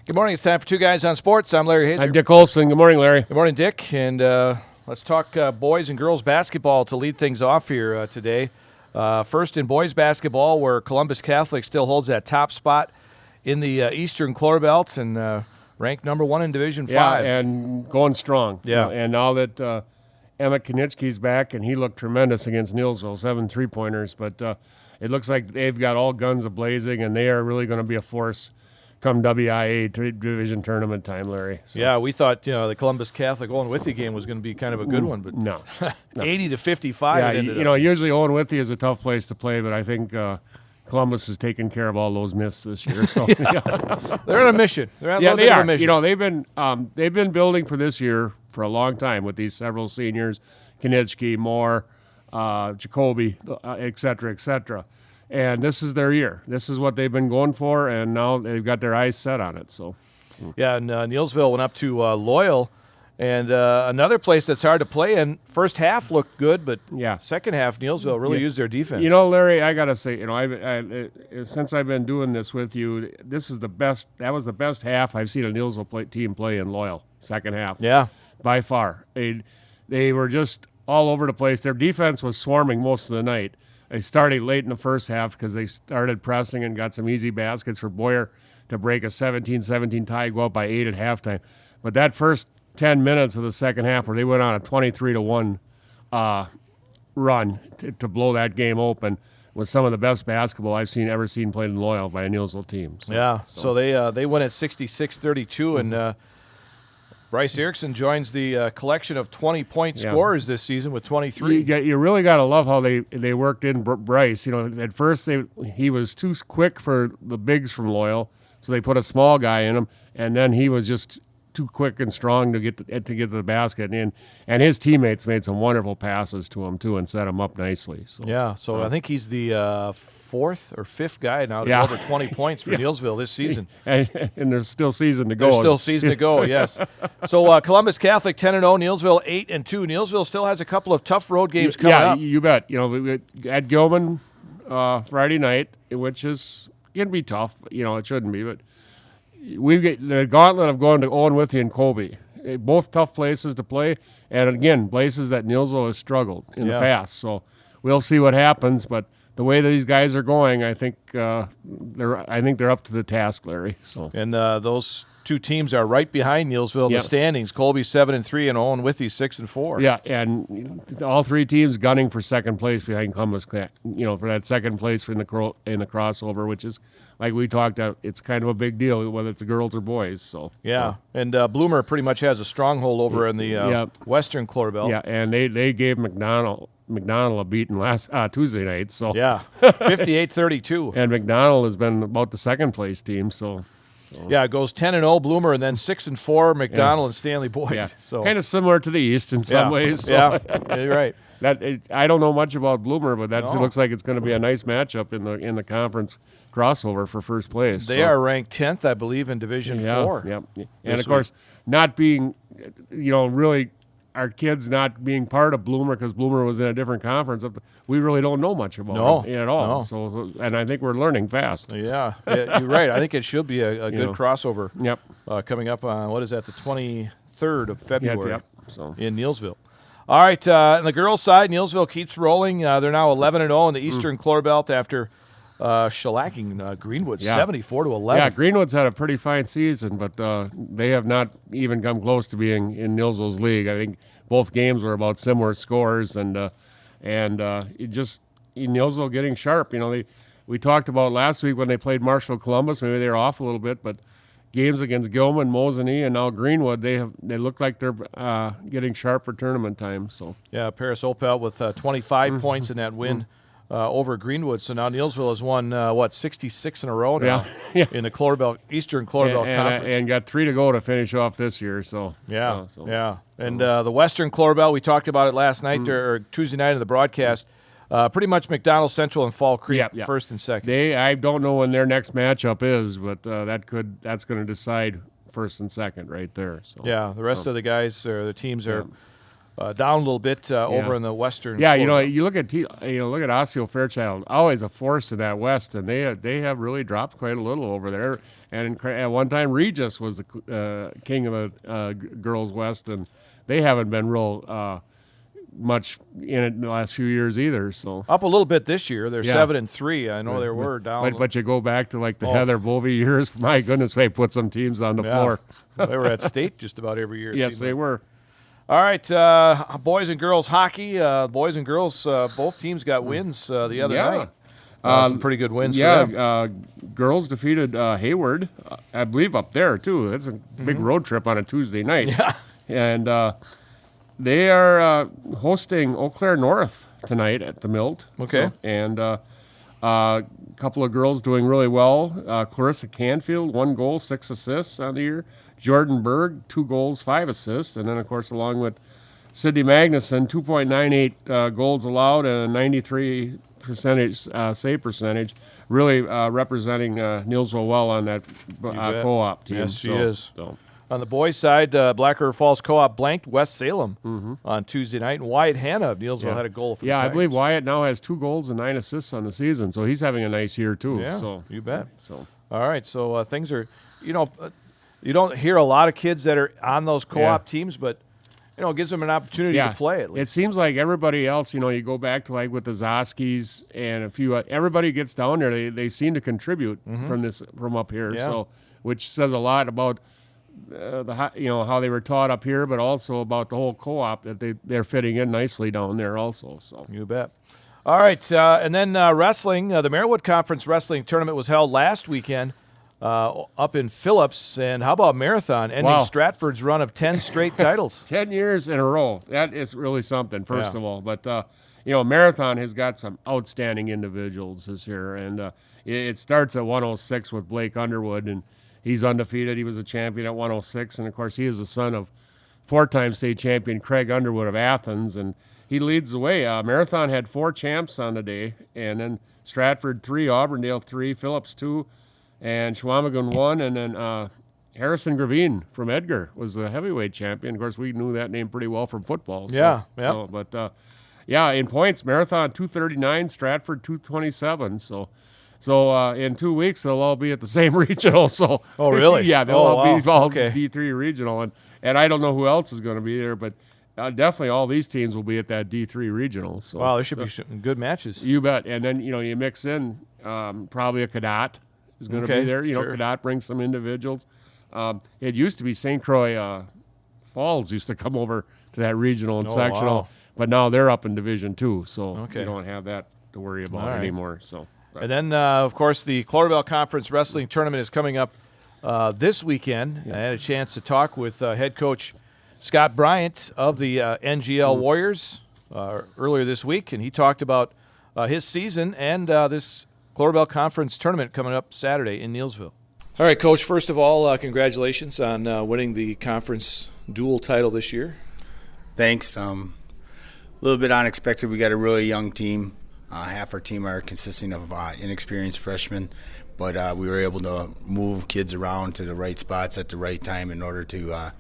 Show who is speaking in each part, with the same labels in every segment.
Speaker 1: Good morning. It's time for Two Guys on Sports. I'm Larry Hazer.
Speaker 2: I'm Dick Olson. Good morning, Larry.
Speaker 1: Good morning, Dick. And let's talk boys and girls basketball to lead things off here today. First in boys basketball, where Columbus Catholic still holds that top spot in the Eastern Chlor Belt and ranked number 1 in Division 5.
Speaker 2: Yeah, and going strong.
Speaker 1: Yeah.
Speaker 2: And now that Emmett Konitsky's back, and he looked tremendous against Neillsville, 7 3-pointers. But it looks like they've got all guns a-blazing, and they are really going to be a force come WIA division tournament time, Larry. So.
Speaker 1: Yeah, we thought the Columbus Catholic Owen Withee game was going to be kind of a good one, but
Speaker 2: no.
Speaker 1: 80-55.
Speaker 2: Yeah,
Speaker 1: it ended up.
Speaker 2: usually Owen Withee is a tough place to play, but I think Columbus has taken care of all those myths this year. So
Speaker 1: They're on a mission. They're on
Speaker 2: they are.
Speaker 1: A mission.
Speaker 2: They've been building for this year for a long time with these several seniors, Konitsky, Moore, Jacoby, et cetera, et cetera. And this is their year. This is what they've been going for, and now they've got their eyes set on it. So,
Speaker 1: yeah, and Neillsville went up to Loyal, and another place that's hard to play in. First half looked good, but second half, Neillsville really used their defense.
Speaker 2: Larry, I gotta say, I since I've been doing this with you, this is the best. That was the best half I've seen a Neillsville team play in Loyal. Second half, by far. They were just all over the place. Their defense was swarming most of the night. They started late in the first half because they started pressing and got some easy baskets for Boyer to break a 17-17 tie, go up by 8 at halftime. But that first 10 minutes of the second half where they went on a 23-1 run to blow that game open was some of the best basketball I've ever seen played in Loyal by a Neillsville team.
Speaker 1: So they win at 66-32, and Bryce Erickson joins the collection of 20-point scorers this season with 23.
Speaker 2: You really got to love how they worked in Bryce. At first he was too quick for the bigs from Loyal, so they put a small guy in him, and then he was just too quick and strong to get to the basket. And his teammates made some wonderful passes to him too and set him up nicely. So
Speaker 1: I think he's the 4th or 5th guy now to go over 20 points for Neillsville this season.
Speaker 2: And there's still season to go.
Speaker 1: There's still season to go, yes. So Columbus Catholic 10-0, Neillsville 8-2. Neillsville still has a couple of tough road games coming up.
Speaker 2: Yeah, you bet. At Gilman Friday night, which is going to be tough. It shouldn't be, but we get the gauntlet of going to Owen Withee and Colby. Both tough places to play, and again, places that Neillsville has struggled in the past. So we'll see what happens, but the way these guys are going, I think they're up to the task, Larry. So
Speaker 1: and those two teams are right behind Neillsville in the standings. Colby 7-3 and Owen Withee 6-4.
Speaker 2: Yeah, and all three teams gunning for second place behind Columbus. For that second place in the crossover, which is like we talked about. It's kind of a big deal whether it's the girls or boys. So
Speaker 1: and Bloomer pretty much has a stronghold over in the Western Chlor Belt.
Speaker 2: Yeah, and they gave McDonald a beating last Tuesday night. So
Speaker 1: 58-32.
Speaker 2: And McDonald has been about the second place team. So
Speaker 1: it goes 10-0 Bloomer, and then 6-4 McDonald and Stanley Boyd.
Speaker 2: Yeah.
Speaker 1: So
Speaker 2: kind of similar to the East in some ways. So.
Speaker 1: Yeah, you're right.
Speaker 2: I don't know much about Bloomer, but it looks like it's going to be a nice matchup in the conference crossover for first place.
Speaker 1: They are ranked 10th, I believe, in Division 4.
Speaker 2: Yeah. And of course, not being, really. Our kids not being part of Bloomer because Bloomer was in a different conference, we really don't know much about it at all.
Speaker 1: No.
Speaker 2: So, and I think we're learning fast.
Speaker 1: Yeah, you're right. I think it should be a good crossover.
Speaker 2: Yep.
Speaker 1: Coming up on the 23rd of February
Speaker 2: So
Speaker 1: in Neillsville. All right, on the girls' side, Neillsville keeps rolling. They're now 11-0 in the Eastern Chlor Belt after shellacking Greenwood 74-11.
Speaker 2: Yeah, Greenwood's had a pretty fine season, but they have not even come close to being in Neillsville's league. I think both games were about similar scores, and Neillsville getting sharp. We talked about last week when they played Marshall Columbus. Maybe they were off a little bit, but games against Gilman, Mosinee, and now Greenwood, they look like they're getting sharp for tournament time. So
Speaker 1: Paris Opel with 25 points in that win. Over Greenwood, so now Neillsville has won 66 in a row now in the Eastern Chlor Belt Conference,
Speaker 2: and got 3 to go to finish off this year. So
Speaker 1: and the Western Chlor Belt, we talked about it last night or Tuesday night in the broadcast. Pretty much McDonald Central and Fall Creek first and second.
Speaker 2: I don't know when their next matchup is, but that's going to decide first and second right there. So
Speaker 1: the rest of the guys or the teams are down a little bit over in the western.
Speaker 2: Yeah,
Speaker 1: Florida.
Speaker 2: you look at Osseo Fairchild, always a force in that West, and they have really dropped quite a little over there. And at one time, Regis was the king of the girls West, and they haven't been real much in it in the last few years either. So
Speaker 1: up a little bit this year. They're 7-3. I know they were down.
Speaker 2: But you go back to like the Heather Bovey years. My goodness, they put some teams on the floor.
Speaker 1: They were at state just about every year.
Speaker 2: Yes, they were.
Speaker 1: All right, boys and girls hockey. Boys and girls, both teams got wins the other night. Some pretty good wins for them.
Speaker 2: Girls defeated Hayward, I believe, up there, too. It's a big road trip on a Tuesday night.
Speaker 1: Yeah.
Speaker 2: And they are hosting Eau Claire North tonight at the Milt.
Speaker 1: Okay.
Speaker 2: And a couple of girls doing really well. Clarissa Canfield, 1 goal, 6 assists on the year. Jordan Berg, 2 goals, 5 assists. And then, of course, along with Sydney Magnuson, 2.98 goals allowed and a 93% save percentage, really representing Neillsville well on that co-op team.
Speaker 1: Yes, she is. So. On the boys' side, Black River Falls Co-op blanked West Salem on Tuesday night, and Wyatt Hanna of Neillsville had a goal for the Tigers.
Speaker 2: I believe Wyatt now has 2 goals and 9 assists on the season, so he's having a nice year too.
Speaker 1: Yeah,
Speaker 2: so
Speaker 1: you bet.
Speaker 2: So
Speaker 1: all right, so things are, you don't hear a lot of kids that are on those co-op teams, but it gives them an opportunity to play at least.
Speaker 2: It seems like everybody else, you go back to like with the Zoskis and a few, everybody gets down there. They seem to contribute from up here.
Speaker 1: Yeah.
Speaker 2: So, which says a lot about how they were taught up here, but also about the whole co-op that they're fitting in nicely down there also. So
Speaker 1: you bet. All right, and then wrestling. The Marywood Conference Wrestling Tournament was held last weekend up in Phillips. And how about Marathon ending Stratford's run of 10 straight titles?
Speaker 2: 10 years in a row. That is really something, first of all. But, Marathon has got some outstanding individuals this year. And it starts at 106 with Blake Underwood, and he's undefeated. He was a champion at 106. And, of course, he is the son of 4-time state champion Craig Underwood of Athens. And he leads the way. Marathon had 4 champs on the day. And then Stratford 3, Auburndale 3, Phillips 2, and Chequamegon 1. And then Harrison Gravine from Edgar was the heavyweight champion. Of course, we knew that name pretty well from football. In points, Marathon 239, Stratford 227. So in 2 weeks, they'll all be at the same regional. So
Speaker 1: oh, really?
Speaker 2: Yeah, they'll all be D3 regional. And I don't know who else is going to be there, but definitely all these teams will be at that D3 regional. So
Speaker 1: wow, there should be good matches.
Speaker 2: You bet. And then, you mix in probably a Cadott is going to be there. Cadott brings some individuals. It used to be St. Croix Falls used to come over to that regional and sectional, but now they're up in Division 2, so you don't have that to worry about anymore. So.
Speaker 1: And then, of course, the Cloverville Conference Wrestling Tournament is coming up this weekend. I had a chance to talk with head coach Scott Bryant of the NGL Warriors earlier this week, and he talked about his season and this Cloverville Conference Tournament coming up Saturday in Neillsville.
Speaker 3: All right, Coach, first of all, congratulations on winning the conference dual title this year.
Speaker 4: Thanks. A little bit unexpected. We got a really young team. Half our team are consisting of inexperienced freshmen, but we were able to move kids around to the right spots at the right time in order to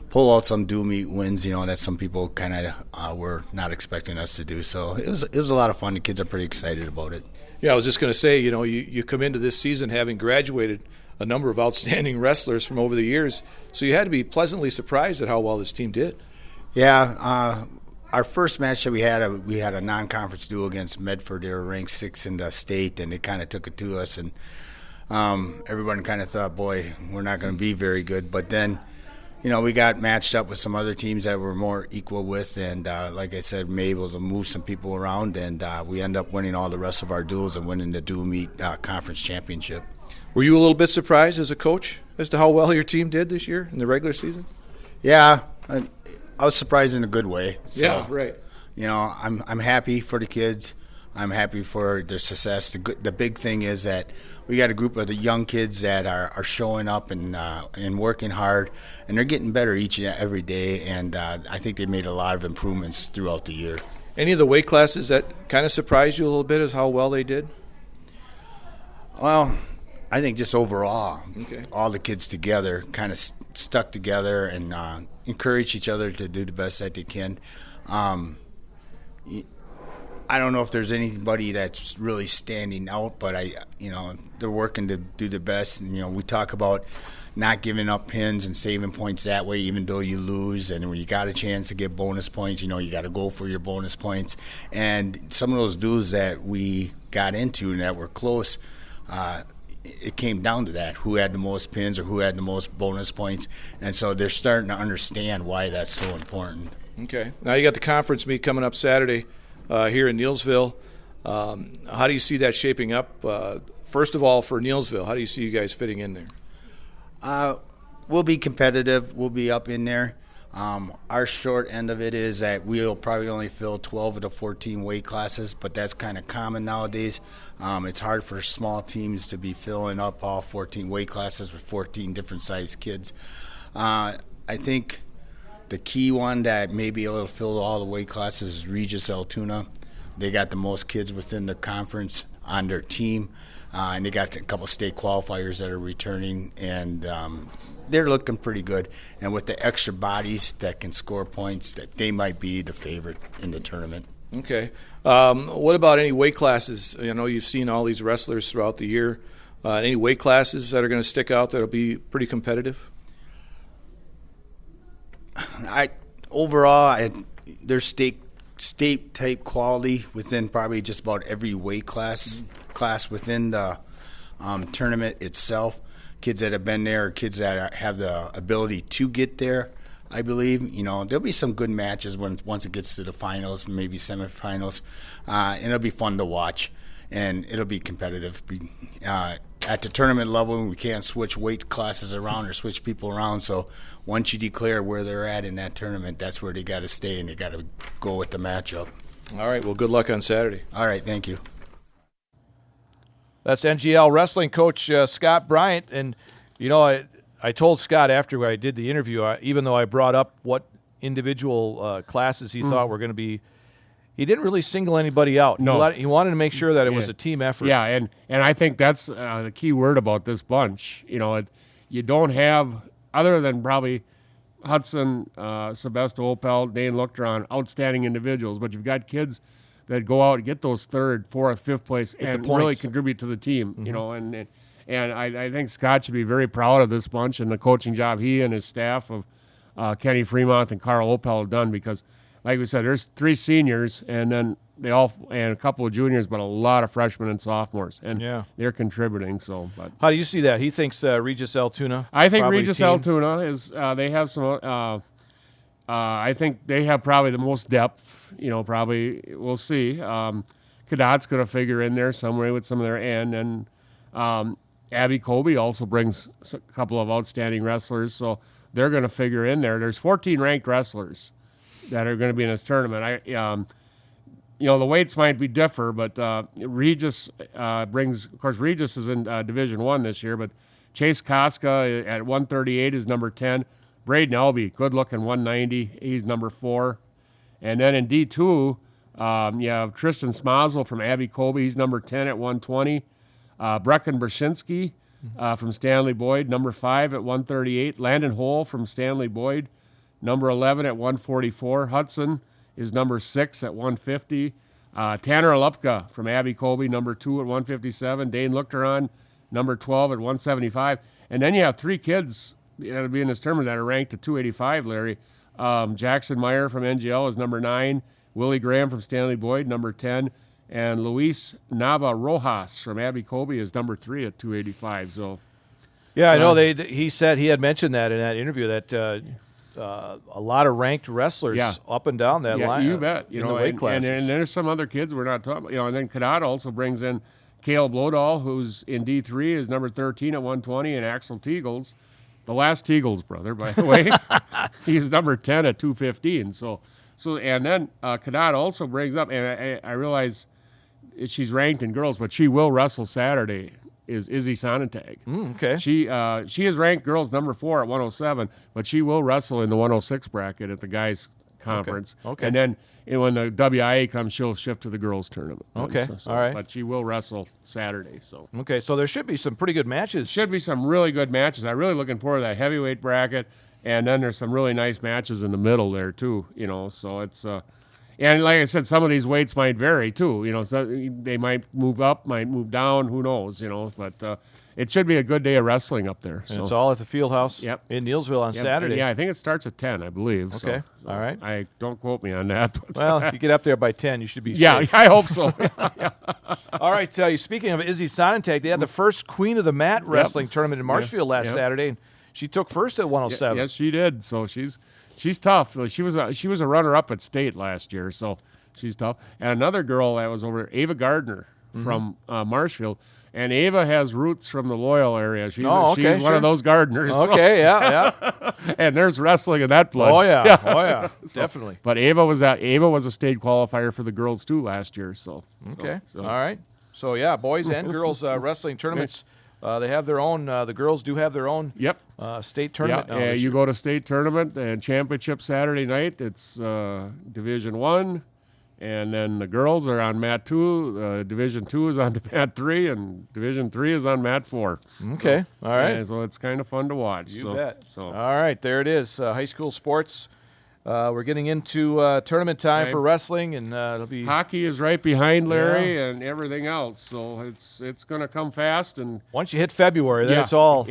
Speaker 4: pull out some dual meet wins, that some people kind of were not expecting us to do. So it was a lot of fun. The kids are pretty excited about it.
Speaker 3: Yeah, I was just going to say, you come into this season having graduated a number of outstanding wrestlers from over the years, so you had to be pleasantly surprised at how well this team did.
Speaker 4: Yeah, our first match that we had a non-conference duel against Medford. They were ranked 6th in the state, and they kind of took it to us, and everyone kind of thought, boy, we're not going to be very good. But then, we got matched up with some other teams that we're more equal with, and like I said, we were able to move some people around, and we end up winning all the rest of our duels and winning the dual meet conference championship.
Speaker 3: Were you a little bit surprised as a coach as to how well your team did this year in the regular season?
Speaker 4: Yeah, I was surprised in a good way. So,
Speaker 3: yeah, right.
Speaker 4: I'm happy for the kids. I'm happy for their success. The big thing is that we got a group of the young kids that are showing up and working hard, and they're getting better each and every day. And I think they made a lot of improvements throughout the year.
Speaker 3: Any of the weight classes that kind of surprised you a little bit as how well they did?
Speaker 4: Well, I think just overall,
Speaker 3: Okay.
Speaker 4: all the kids together kind of stuck together and encourage each other to do the best that they can. I don't know if there's anybody that's really standing out, but they're working to do the best. And, we talk about not giving up pins and saving points that way, even though you lose. And when you got a chance to get bonus points, you got to go for your bonus points. And some of those duels that we got into and that were close, it came down to that, who had the most pins or who had the most bonus points. And so they're starting to understand why that's so important.
Speaker 3: Okay. Now you got the conference meet coming up Saturday here in Neillsville. How do you see that shaping up? First of all, for Neillsville, how do you see you guys fitting in there?
Speaker 4: We'll be competitive. We'll be up in there. Our short end of it is that we'll probably only fill 12 of the 14 weight classes, but that's kind of common nowadays. It's hard for small teams to be filling up all 14 weight classes with 14 different sized kids. I think the key one that may be able to fill all the weight classes is Regis Altoona. They got the most kids within the conference on their team, and they got a couple state qualifiers that are returning, and they're looking pretty good. And with the extra bodies that can score points, that they might be the favorite in the tournament.
Speaker 3: Okay. What about any weight classes? I know you've seen all these wrestlers throughout the year. Any weight classes that are going to stick out that will be pretty competitive?
Speaker 4: There's state type quality within probably just about every weight class within the tournament itself. Kids that have been there, or kids that have the ability to get there, I believe. There'll be some good matches once it gets to the finals, maybe semifinals, and it'll be fun to watch, and it'll be competitive. At the tournament level, we can't switch weight classes around or switch people around, so once you declare where they're at in that tournament, that's where they got to stay, and they got to go with the matchup.
Speaker 3: All right, well, good luck on Saturday.
Speaker 4: All right, thank you.
Speaker 1: That's NGL Wrestling coach Scott Bryant. And, I told Scott after I did the interview, even though I brought up what individual classes he thought were going to be, he didn't really single anybody out.
Speaker 2: No.
Speaker 1: He wanted to make sure that it was a team effort.
Speaker 2: Yeah, and I think that's the key word about this bunch. You don't have, other than probably Hudson, Sebastian Opel, Dane Luchtron, outstanding individuals, but you've got kids that go out and get those third, fourth, fifth place and really contribute to the team. And I think Scott should be very proud of this bunch and the coaching job he and his staff of Kenny Fremont and Carl Opel have done, because, like we said, there's 3 seniors and then and a couple of juniors, but a lot of freshmen and sophomores, and they're contributing. So, but
Speaker 1: how do you see that? He thinks Regis Altoona.
Speaker 2: I think Regis Altoona is. They have some. I think they have probably the most depth. Probably we'll see. Cadot's going to figure in there somewhere with some of their end, and Abby Colby also brings a couple of outstanding wrestlers, so they're going to figure in there. There's 14 ranked wrestlers that are going to be in this tournament. The weights might be differ, but Regis brings. Of course, Regis is in Division I this year, but Chase Koska at 138 is number 10. Braden Elby, good-looking 190. He's number 4. And then in D2, you have Tristan Smazel from Abby Colby. He's number 10 at 120. Brecken Brzezinski from Stanley Boyd, number 5 at 138. Landon Hole from Stanley Boyd, number 11 at 144. Hudson is number 6 at 150. Tanner Lupka from Abby Colby, number 2 at 157. Dane Luchtron, number 12 at 175. And then you have 3 kids that'll be in this tournament that are ranked at 285, Larry. Jackson Meyer from NGL is number 9. Willie Graham from Stanley Boyd, number 10. And Luis Nava Rojas from Abby Colby is number 3 at 285. So,
Speaker 1: I know he said he had mentioned that in that interview that a lot of ranked wrestlers up and down that line.
Speaker 2: You bet.
Speaker 1: In the weight classes.
Speaker 2: And there's some other kids we're not talking about. And then Cadot also brings in Cale Blodahl, who's in D3, is number 13 at 120, and Axel Teagles, the last Teagles brother, by the way, he's number 10 at 215. So and then Cadot also brings up, and I realize she's ranked in girls, but she will wrestle Saturday, is Izzy Sonntag.
Speaker 1: Okay.
Speaker 2: She is ranked girls number 4 at 107, but she will wrestle in the 106 bracket at the guys conference.
Speaker 1: Okay.
Speaker 2: And then when the WIA comes, she'll shift to the girls tournament.
Speaker 1: Okay. All right.
Speaker 2: But she will wrestle Saturday. So
Speaker 1: Okay, so there should be some pretty good matches.
Speaker 2: should be some really good matches. I'm really looking forward to that heavyweight bracket. And then there's some really nice matches in the middle there too, so it's and like I said, some of these weights might vary too, so they might move up, might move down, who knows, but it should be a good day of wrestling up there.
Speaker 1: And it's all at the Field House in Neillsville on Saturday.
Speaker 2: Yeah, I think it starts at 10, I believe.
Speaker 1: Okay, all right.
Speaker 2: I don't quote me on that. But
Speaker 1: well, you get up there by 10, you should be
Speaker 2: yeah,
Speaker 1: safe.
Speaker 2: I hope so.
Speaker 1: All right, speaking of Izzy Sonentag, they had the first Queen of the Mat wrestling tournament in Marshfield last Saturday, and she took first at 107.
Speaker 2: Yes, she did. So she's tough. She was a runner-up at state last year, so she's tough. And another girl that was over, Ava Gardner from Marshfield, and Ava has roots from the Loyal area. She's one of those gardeners.
Speaker 1: Okay, yeah.
Speaker 2: And there's wrestling in that blood.
Speaker 1: Oh yeah, definitely.
Speaker 2: But Ava was a state qualifier for the girls too last year. So
Speaker 1: okay, all right. So yeah, boys and girls wrestling tournaments. They have their own. The girls do have their own. State tournament.
Speaker 2: Yeah, now you go to state tournament and championship Saturday night. It's Division 1, and then the girls are on Mat 2. Division 2 is on Mat 3, and Division 3 is on Mat 4.
Speaker 1: Okay, all right.
Speaker 2: So it's kind of fun to watch.
Speaker 1: You bet. So all right, there it is. High school sports. We're getting into tournament time for wrestling, and it'll be
Speaker 2: hockey is right behind Larry and everything else. So it's going to come fast, and
Speaker 1: once you hit February, then it's all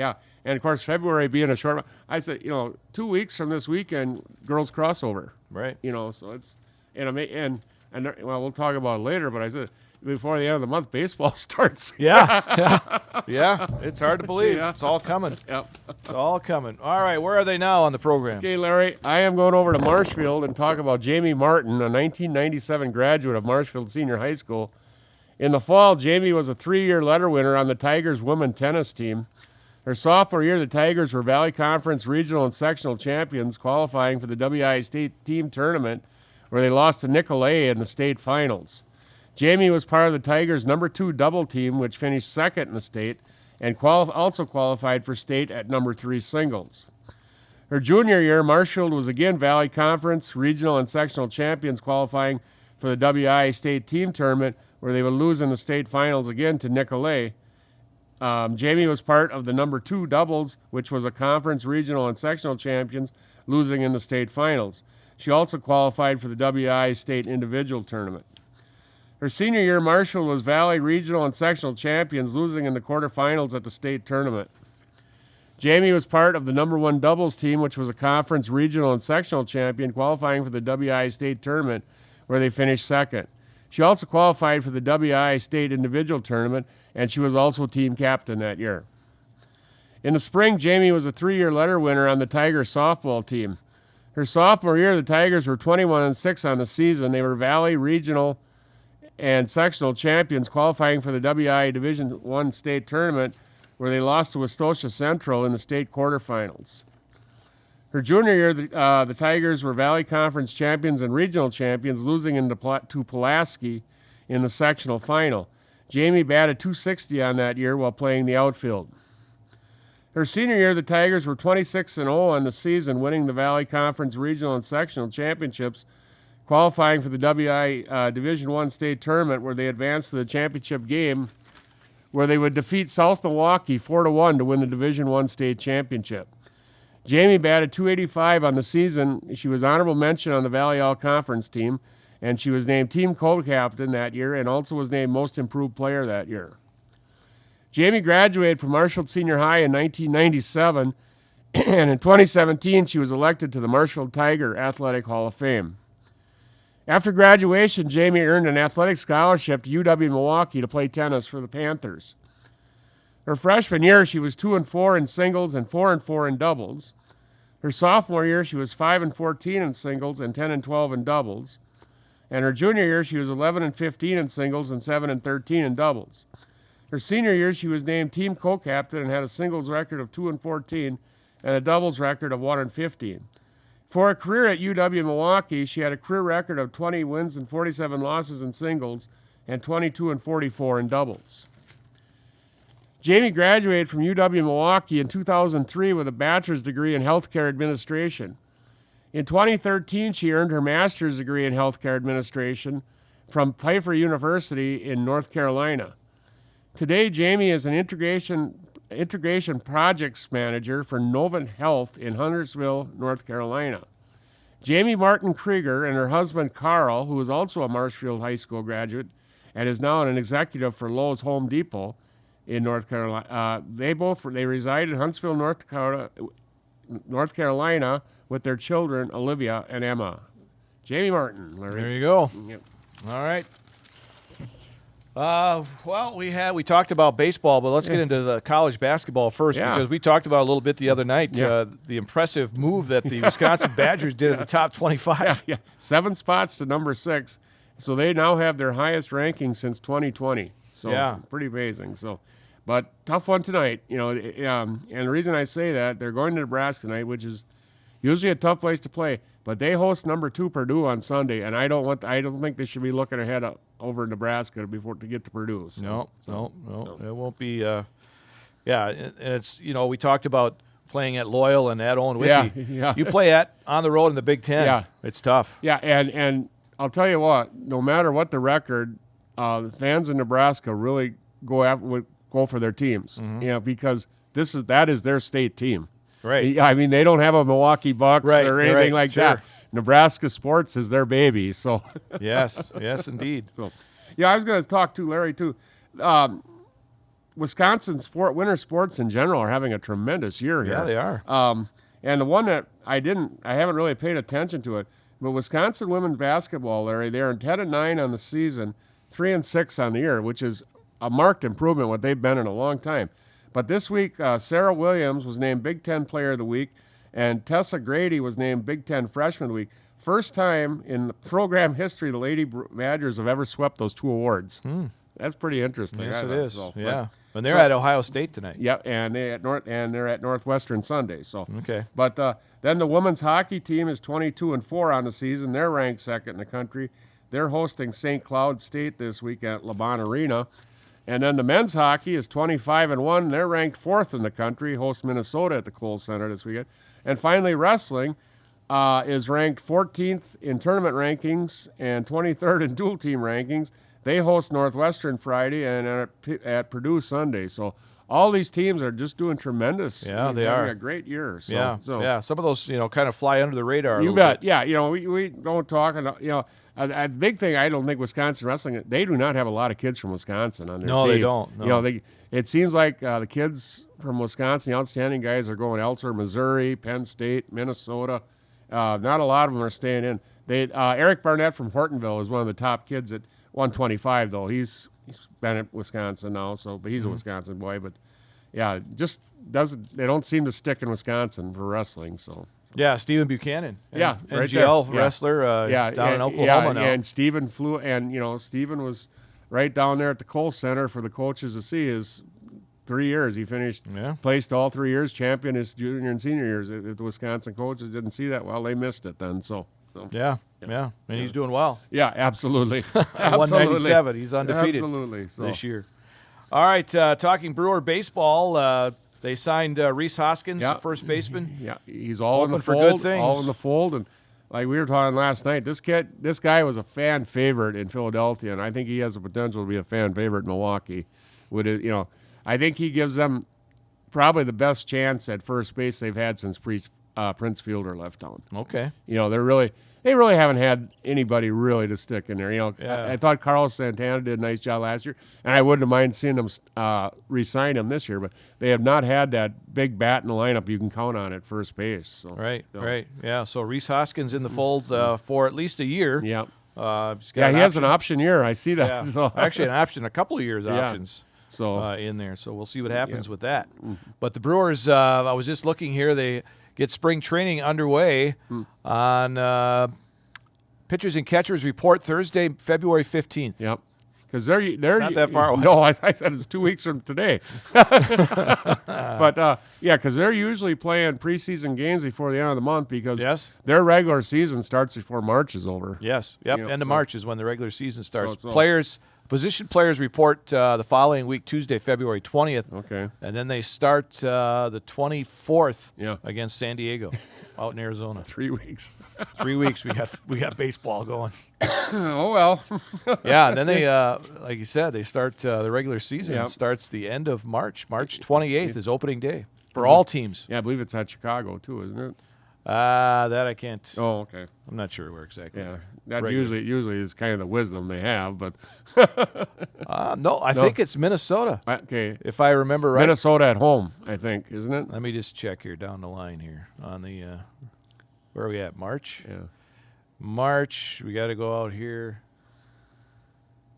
Speaker 2: And of course, February being a short month, I said 2 weeks from this weekend, girls crossover,
Speaker 1: right?
Speaker 2: So it's and we'll talk about it later. But I said before the end of the month, baseball starts.
Speaker 1: Yeah. It's hard to believe. It's all coming. It's all coming. All right, where are they now on the program?
Speaker 2: Okay, Larry, I am going over to Marshfield and talk about Jamie Martin, a 1997 graduate of Marshfield Senior High School. In the fall, Jamie was a 3-year letter winner on the Tigers women tennis team. Her sophomore year, the Tigers were Valley Conference regional and sectional champions, qualifying for the WIA state team tournament, where they lost to Nicolay in the state finals. Jamie was part of the Tigers' number 2 double team, which finished second in the state, and also qualified for state at number 3 singles. Her junior year, Marshfield was again Valley Conference regional and sectional champions, qualifying for the WIA state team tournament, where they would lose in the state finals again to Nicolay. Jamie was part of the number 2 doubles, which was a conference, regional, and sectional champions, losing in the state finals. She also qualified for the WIA state individual tournament. Her senior year, Marshall was Valley regional and sectional champions, losing in the quarterfinals at the state tournament. Jamie was part of the number 1 doubles team, which was a conference, regional, and sectional champion, qualifying for the WIA state tournament, where they finished second. She also qualified for the WIA state individual tournament, and she was also team captain that year. In the spring, Jamie was a 3-year letter winner on the Tigers softball team. Her sophomore year, the Tigers were 21-6 on the season. They were Valley regional and sectional champions, qualifying for the WIA Division I state tournament, where they lost to Westosha Central in the state quarterfinals. Her junior year, the Tigers were Valley Conference champions and regional champions, losing to Pulaski in the sectional final. Jamie batted .260 on that year while playing the outfield. Her senior year, the Tigers were 26-0 on the season, winning the Valley Conference regional and sectional championships, qualifying for the WIA Division I state tournament, where they advanced to the championship game, where they would defeat South Milwaukee 4-1 to win the Division I state championship. Jamie batted .285 on the season. She was honorable mention on the Valley All-Conference team, and she was named team co-captain that year and also was named most improved player that year. Jamie graduated from Marshfield Senior High in 1997, and in 2017 she was elected to the Marshfield Tiger Athletic Hall of Fame. After graduation, Jamie earned an athletic scholarship to UW-Milwaukee to play tennis for the Panthers. Her freshman year, she was 2-4 in singles and 4-4 in doubles. Her sophomore year, she was 5-14 in singles and 10-12 in doubles. And her junior year, she was 11-15 in singles and 7-13 in doubles. Her senior year, she was named team co-captain and had a singles record of 2-14 and a doubles record of 1-15. For her career at UW-Milwaukee, she had a career record of 20 wins and 47 losses in singles and 22-44 in doubles. Jamie graduated from UW-Milwaukee in 2003 with a bachelor's degree in healthcare administration. In 2013, she earned her master's degree in healthcare administration from Pfeiffer University in North Carolina. Today, Jamie is an integration projects manager for Novant Health in Huntersville, North Carolina. Jamie Martin Krieger and her husband Carl, who is also a Marshfield High School graduate and is now an executive for Lowe's Home Depot in North Carolina, they reside in Huntsville, North Carolina, with their children Olivia and Emma. Jamie Martin, Larry.
Speaker 1: There you go.
Speaker 2: Yep.
Speaker 1: All right. Well, we talked about baseball, but let's get into the college basketball first because we talked about a little bit the other night the impressive move that the Wisconsin Badgers did at the top 25.
Speaker 2: Yeah, 7 spots to number 6, so they now have their highest ranking since 2020. So pretty amazing. So, but tough one tonight, and the reason I say that, they're going to Nebraska tonight, which is usually a tough place to play, but they host number 2 Purdue on Sunday, and I don't think they should be looking ahead over Nebraska to get to Purdue. So,
Speaker 1: no, it won't be. And it's we talked about playing at Loyal and at Owen Withee.
Speaker 2: Yeah.
Speaker 1: You play on the road in the Big Ten.
Speaker 2: Yeah,
Speaker 1: it's tough.
Speaker 2: Yeah, and I'll tell you what, no matter what the record, fans in Nebraska really go for their teams. Because that is their state team.
Speaker 1: Right.
Speaker 2: I mean, they don't have a Milwaukee Bucks or anything like
Speaker 1: sure.
Speaker 2: that. Nebraska sports is their baby. So
Speaker 1: yes, indeed.
Speaker 2: So, I was going to talk to Larry too. Wisconsin winter sports in general are having a tremendous year here.
Speaker 1: Yeah, they are.
Speaker 2: And the one that I haven't really paid attention to it, but Wisconsin women's basketball, Larry, they're 10-9 on the season, 3-6 on the year, which is a marked improvement what they've been in a long time. But this week, Sarah Williams was named Big Ten Player of the Week, and Tessa Grady was named Big Ten Freshman of the Week. First time in the program history the Lady Badgers have ever swept those 2 awards. That's pretty interesting.
Speaker 1: Yes, it is.
Speaker 2: So,
Speaker 1: and they're at Ohio State tonight.
Speaker 2: Yep, and they're at Northwestern Sunday. So
Speaker 1: okay.
Speaker 2: But then the women's hockey team is 22-4 on the season. They're ranked 2nd in the country. They're hosting St. Cloud State this week at LeBon Arena. And then the men's hockey is 25-1. They're ranked 4th in the country, host Minnesota at the Kohl Center this weekend. And finally, wrestling is ranked 14th in tournament rankings and 23rd in dual team rankings. They host Northwestern Friday and at Purdue Sunday. So all these teams are just doing tremendous.
Speaker 1: Yeah, they
Speaker 2: having
Speaker 1: are.
Speaker 2: A great year. So,
Speaker 1: yeah. Some of those, kind of fly under the radar.
Speaker 2: You bet. Yeah, we don't talk. The big thing, I don't think Wisconsin wrestling, they do not have a lot of kids from Wisconsin on their team.
Speaker 1: No, they don't. No.
Speaker 2: It seems like the kids from Wisconsin, the outstanding guys, are going elsewhere: Missouri, Penn State, Minnesota. Not a lot of them are staying in. Eric Barnett from Hortonville is one of the top kids at 125, though. He's been at Wisconsin now, but he's a Wisconsin boy. But yeah, they don't seem to stick in Wisconsin for wrestling. So.
Speaker 1: Yeah, Stephen Buchanan.
Speaker 2: Right
Speaker 1: NGL
Speaker 2: there.
Speaker 1: wrestler down in Oklahoma now.
Speaker 2: And Stephen flew, and Stephen was right down there at the Kohl Center for the coaches to see his 3 years. He placed all 3 years, champion his junior and senior years. If the Wisconsin coaches didn't see that well, they missed it then. So
Speaker 1: yeah, and he's doing well.
Speaker 2: Yeah, absolutely.
Speaker 1: 197, he's undefeated this year. All right, talking Brewer baseball. They signed Reese Hoskins, first baseman.
Speaker 2: Yeah, he's all in the
Speaker 1: for
Speaker 2: fold.
Speaker 1: Good things.
Speaker 2: All in the fold, and like we were talking last night, this guy was a fan favorite in Philadelphia, and I think he has the potential to be a fan favorite in Milwaukee. I think he gives them probably the best chance at first base they've had since Prince Fielder left town.
Speaker 1: Okay.
Speaker 2: They really haven't had anybody really to stick in there. I thought Carlos Santana did a nice job last year, and I wouldn't have minded seeing them re-sign him this year, but they have not had that big bat in the lineup you can count on at first base. So,
Speaker 1: right. Yeah, so Reese Hoskins in the fold for at least a year.
Speaker 2: Yeah.
Speaker 1: He
Speaker 2: has an option year. I see that.
Speaker 1: Yeah.
Speaker 2: So.
Speaker 1: Actually, an option, a couple of years options.
Speaker 2: So
Speaker 1: in there. So we'll see what happens with that. But the Brewers, I was just looking here, they get spring training underway on pitchers and catchers report Thursday, February 15th.
Speaker 2: Yep. Because they're
Speaker 1: not that far away.
Speaker 2: No, I said it's 2 weeks from today. But because they're usually playing preseason games before the end of the month because their regular season starts before March is over.
Speaker 1: Yes. Yep. End of March is when the regular season starts. Position players report the following week, Tuesday, February 20th.
Speaker 2: Okay.
Speaker 1: And then they start the 24th against San Diego. out in Arizona.
Speaker 2: 3 weeks.
Speaker 1: 3 weeks we got baseball going.
Speaker 2: Oh, well.
Speaker 1: Yeah, and then they, like you said, they start the regular season starts the end of March. March 28th is opening day for all teams.
Speaker 2: Yeah, I believe it's at Chicago, too, isn't it?
Speaker 1: That I can't.
Speaker 2: Oh, okay.
Speaker 1: I'm not sure where exactly.
Speaker 2: Yeah, that usually is kind of the wisdom they have, but
Speaker 1: no, I think it's Minnesota.
Speaker 2: Okay,
Speaker 1: if I remember right.
Speaker 2: Minnesota at home, I think, isn't it?
Speaker 1: Let me just check here down the line here on the where are we at? March.
Speaker 2: Yeah,
Speaker 1: March. We got to go out here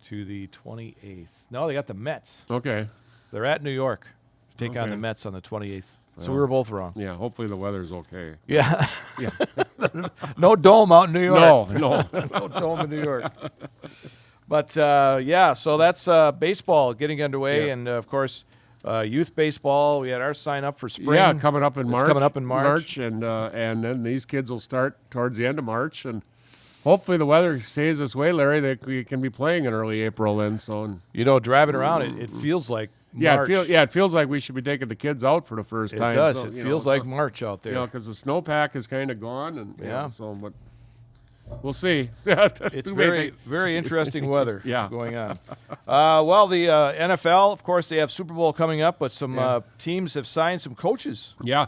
Speaker 1: to the 28th. No, they got the Mets.
Speaker 2: Okay,
Speaker 1: they're at New York to take on the Mets on the 28th. So we were both wrong.
Speaker 2: Yeah, hopefully the weather's okay.
Speaker 1: Yeah. No dome out in New York.
Speaker 2: No.
Speaker 1: No dome in New York. But, so that's baseball getting underway. Yeah. And, of course, youth baseball. We had our sign up for spring.
Speaker 2: Yeah, coming up in March.
Speaker 1: Coming up in March.
Speaker 2: And then these kids will start towards the end of March. And hopefully the weather stays this way, Larry, that we can be playing in early April then. So,
Speaker 1: driving around, it feels like March.
Speaker 2: It feels like we should be taking the kids out for the first time.
Speaker 1: It does. So, it feels like March out there.
Speaker 2: Because the snowpack is kind of gone, and but we'll see.
Speaker 1: It's very, very interesting weather going on. The NFL, of course, they have Super Bowl coming up, but some teams have signed some coaches.
Speaker 2: Yeah,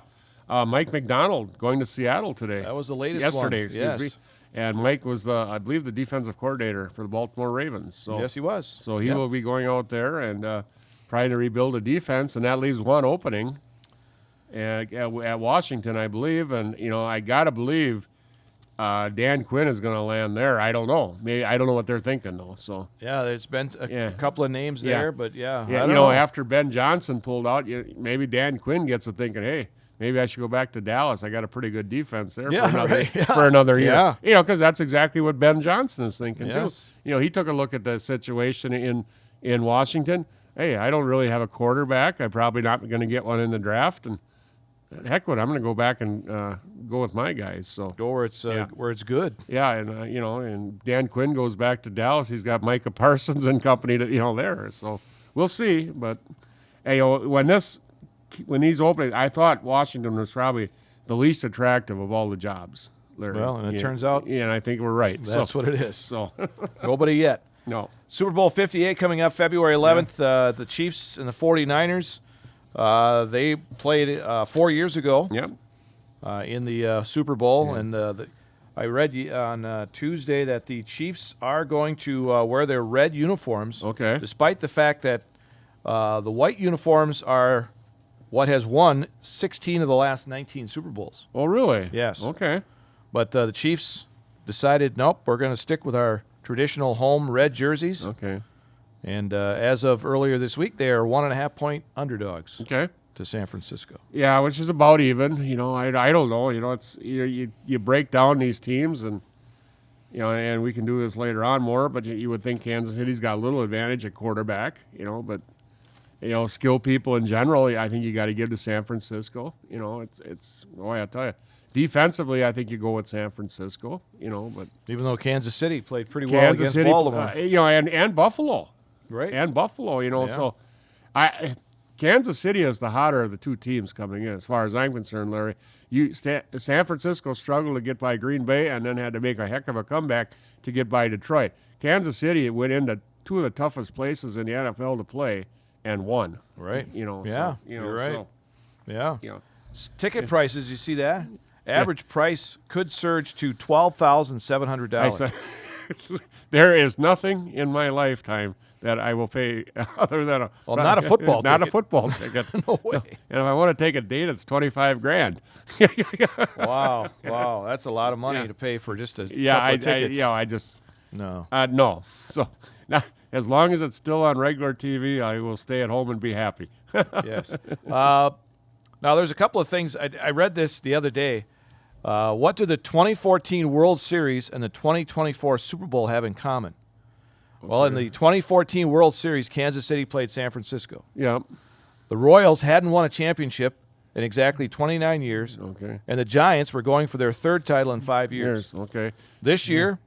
Speaker 2: Mike McDonald going to Seattle today.
Speaker 1: That was the latest
Speaker 2: yesterday.
Speaker 1: One.
Speaker 2: Excuse me. And Mike was, I believe, the defensive coordinator for the Baltimore Ravens. So
Speaker 1: yes, he was.
Speaker 2: So he will be going out there and trying to rebuild a defense, and that leaves one opening at Washington, I believe. And, I got to believe Dan Quinn is going to land there. I don't know. Maybe I don't know what they're thinking, though. So
Speaker 1: there's been a couple of names there, but
Speaker 2: I don't know. After Ben Johnson pulled out, maybe Dan Quinn gets to thinking, hey, maybe I should go back to Dallas. I got a pretty good defense there for another year.
Speaker 1: Yeah.
Speaker 2: Because that's exactly what Ben Johnson is thinking, too. He took a look at the situation in Washington. Hey, I don't really have a quarterback. I'm probably not going to get one in the draft. And heck with it, I'm going to go back and go with my guys. So
Speaker 1: go where it's good.
Speaker 2: Yeah, and and Dan Quinn goes back to Dallas. He's got Micah Parsons and company there. So we'll see. But hey, when these openings, I thought Washington was probably the least attractive of all the jobs, Larry.
Speaker 1: Well, and it turns out.
Speaker 2: Yeah, and I think we're right.
Speaker 1: That's what it is.
Speaker 2: So
Speaker 1: nobody yet.
Speaker 2: No.
Speaker 1: Super Bowl 58 coming up February 11th. The Chiefs and the 49ers, they played 4 years ago in the Super Bowl. And I read on Tuesday that the Chiefs are going to wear their red uniforms, despite the fact that the white uniforms are what has won 16 of the last 19 Super Bowls.
Speaker 2: Oh, really?
Speaker 1: Yes.
Speaker 2: Okay.
Speaker 1: But the Chiefs decided, nope, we're going to stick with our traditional home red jerseys.
Speaker 2: Okay.
Speaker 1: And as of earlier this week, they are 1.5-point underdogs.
Speaker 2: Okay.
Speaker 1: To San Francisco.
Speaker 2: Yeah, which is about even. I don't know. It's you break down these teams, and and we can do this later on more. But you would think Kansas City's got a little advantage at quarterback. But skill people in general, I think you got to give to San Francisco. It's I tell you. Defensively, I think you go with San Francisco, but
Speaker 1: even though Kansas City played pretty well against Baltimore,
Speaker 2: and Buffalo,
Speaker 1: right?
Speaker 2: And Buffalo, so Kansas City is the hotter of the two teams coming in, as far as I'm concerned, Larry. San Francisco struggled to get by Green Bay and then had to make a heck of a comeback to get by Detroit. Kansas City went into two of the toughest places in the NFL to play and won.
Speaker 1: Right?
Speaker 2: You're
Speaker 1: right.
Speaker 2: So,
Speaker 1: yeah. Ticket prices, you see that? Average price could surge to $12,700.
Speaker 2: There is nothing in my lifetime that I will pay other than
Speaker 1: not a football ticket.
Speaker 2: Not a football ticket.
Speaker 1: No way.
Speaker 2: And if I want to take a date, it's $25,000.
Speaker 1: Wow, that's a lot of money to pay for just a couple of tickets.
Speaker 2: No. No. So now, as long as it's still on regular TV, I will stay at home and be happy.
Speaker 1: Yes. Now, there's a couple of things. I read this the other day. What do the 2014 World Series and the 2024 Super Bowl have in common? Okay. Well, in the 2014 World Series, Kansas City played San Francisco.
Speaker 2: Yep.
Speaker 1: The Royals hadn't won a championship in exactly 29 years.
Speaker 2: Okay.
Speaker 1: And the Giants were going for their third title in 5 years.
Speaker 2: Okay.
Speaker 1: This year,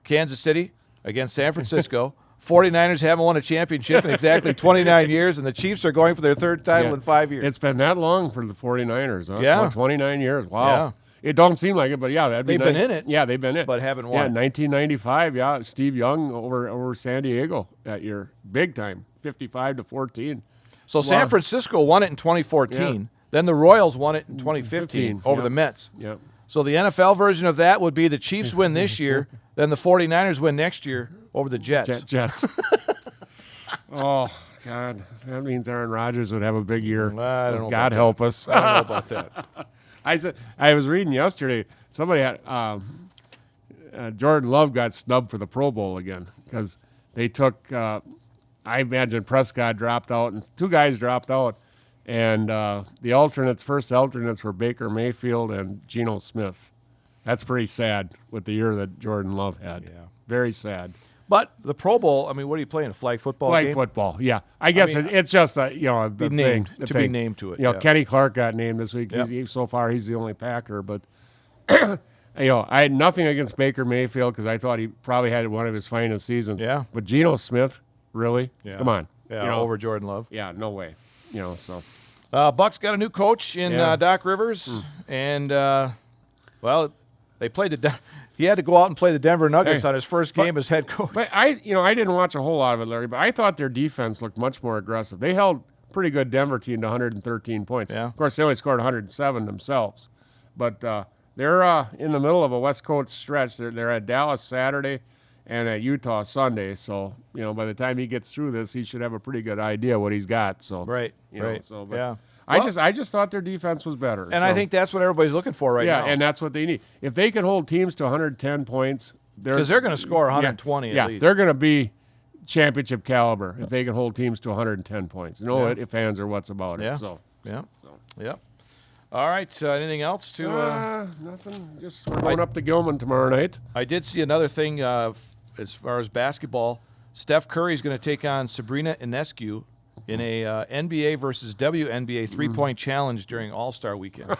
Speaker 1: Kansas City against San Francisco. 49ers haven't won a championship in exactly 29 years, and the Chiefs are going for their third title in 5 years.
Speaker 2: It's been that long for the 49ers, huh?
Speaker 1: Yeah.
Speaker 2: 29 years. Wow. It don't seem like it, but yeah, that'd be
Speaker 1: They've been in it.
Speaker 2: Yeah, they've been in it.
Speaker 1: But haven't won.
Speaker 2: Yeah, 1995, yeah, Steve Young over San Diego that year. Big time, 55-14.
Speaker 1: So San Francisco won it in 2014.
Speaker 2: Yeah.
Speaker 1: Then the Royals won it in 2015 over the Mets.
Speaker 2: Yep.
Speaker 1: So the NFL version of that would be the Chiefs win this year, then the 49ers win next year over the Jets.
Speaker 2: Jets. Oh, God. That means Aaron Rodgers would have a big year.
Speaker 1: I don't know
Speaker 2: God
Speaker 1: about
Speaker 2: help us.
Speaker 1: I don't know about that.
Speaker 2: I was reading yesterday, somebody had Jordan Love got snubbed for the Pro Bowl again because they took, I imagine Prescott dropped out and 2 guys dropped out. And the first alternates were Baker Mayfield and Geno Smith. That's pretty sad with the year that Jordan Love had.
Speaker 1: Yeah.
Speaker 2: Very sad.
Speaker 1: But the Pro Bowl, I mean, what are you playing, a flag football game?
Speaker 2: Flag football, yeah. I guess it's just a
Speaker 1: be named to it.
Speaker 2: You know, Kenny Clark got named this week.
Speaker 1: Yep.
Speaker 2: So far, he's the only Packer. But you know, I had nothing against Baker Mayfield because I thought he probably had one of his finest seasons.
Speaker 1: Yeah.
Speaker 2: But Geno Smith, really?
Speaker 1: Yeah.
Speaker 2: Come on.
Speaker 1: Yeah,
Speaker 2: You know,
Speaker 1: over Jordan Love.
Speaker 2: Yeah, no way. You know, so.
Speaker 1: Bucks got a new coach in Doc Rivers, and well, they played he had to go out and play the Denver Nuggets on his first game as head coach.
Speaker 2: But I didn't watch a whole lot of it, Larry. But I thought their defense looked much more aggressive. They held a pretty good Denver team to 113 points.
Speaker 1: Yeah.
Speaker 2: Of course, they only scored 107 themselves. But they're in the middle of a West Coast stretch. They're at Dallas Saturday and at Utah Sunday. So you know, by the time he gets through this, he should have a pretty good idea what he's got. So
Speaker 1: Right.
Speaker 2: you know,
Speaker 1: Right.
Speaker 2: So but
Speaker 1: Yeah.
Speaker 2: I just thought their defense was better.
Speaker 1: And I think that's what everybody's looking for right now.
Speaker 2: Yeah, and that's what they need. If they can hold teams to 110 points,
Speaker 1: because they're going to score 120 at least.
Speaker 2: They're going to be championship caliber if they can hold teams to 110 points. You know, if fans are what's about it. So
Speaker 1: yeah. All right. Anything else to?
Speaker 2: Nothing. Just we're going up to Gilman tomorrow night.
Speaker 1: I did see another thing as far as basketball. Steph Curry is going to take on Sabrina Ionescu in a NBA versus WNBA three-point challenge during All-Star Weekend,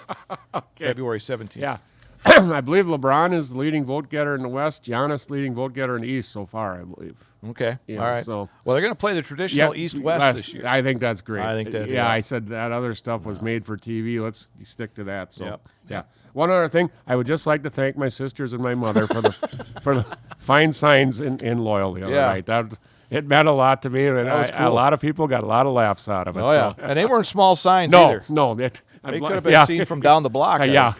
Speaker 1: February 17th.
Speaker 2: Yeah. I believe LeBron is the leading vote getter in the West. Giannis leading vote getter in the East so far, I believe.
Speaker 1: Okay.
Speaker 2: Yeah,
Speaker 1: all right.
Speaker 2: so-
Speaker 1: Well, they're going to play the traditional East-West this year.
Speaker 2: I think that's great.
Speaker 1: I think that,
Speaker 2: yeah,
Speaker 1: yeah.
Speaker 2: I said that other stuff was made for TV. Let's stick to that. So,
Speaker 1: Yep.
Speaker 2: yeah. One other thing, I would just like to thank my sisters and my mother for the fine signs in Loyal the other night. It meant a lot to me, and
Speaker 1: was
Speaker 2: a
Speaker 1: cool.
Speaker 2: lot of people got a lot of laughs out of it.
Speaker 1: Oh, yeah.
Speaker 2: So.
Speaker 1: And they weren't small signs
Speaker 2: No,
Speaker 1: either.
Speaker 2: no.
Speaker 1: They could have been seen from down the block.
Speaker 2: Yeah.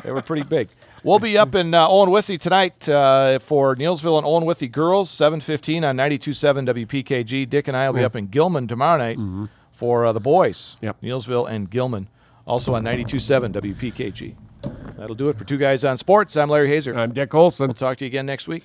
Speaker 1: They were pretty big. We'll be up in Owen Withee tonight for Neilsville and Owen Withee girls, 7:15 on 92.7 WPKG. Dick and I will be up in Gilman tomorrow night for the boys, Neilsville and Gilman, also on 92.7 WPKG. That'll do it for Two Guys on Sports. I'm Larry Hazer.
Speaker 2: I'm Dick Olson.
Speaker 1: We'll talk to you again next week.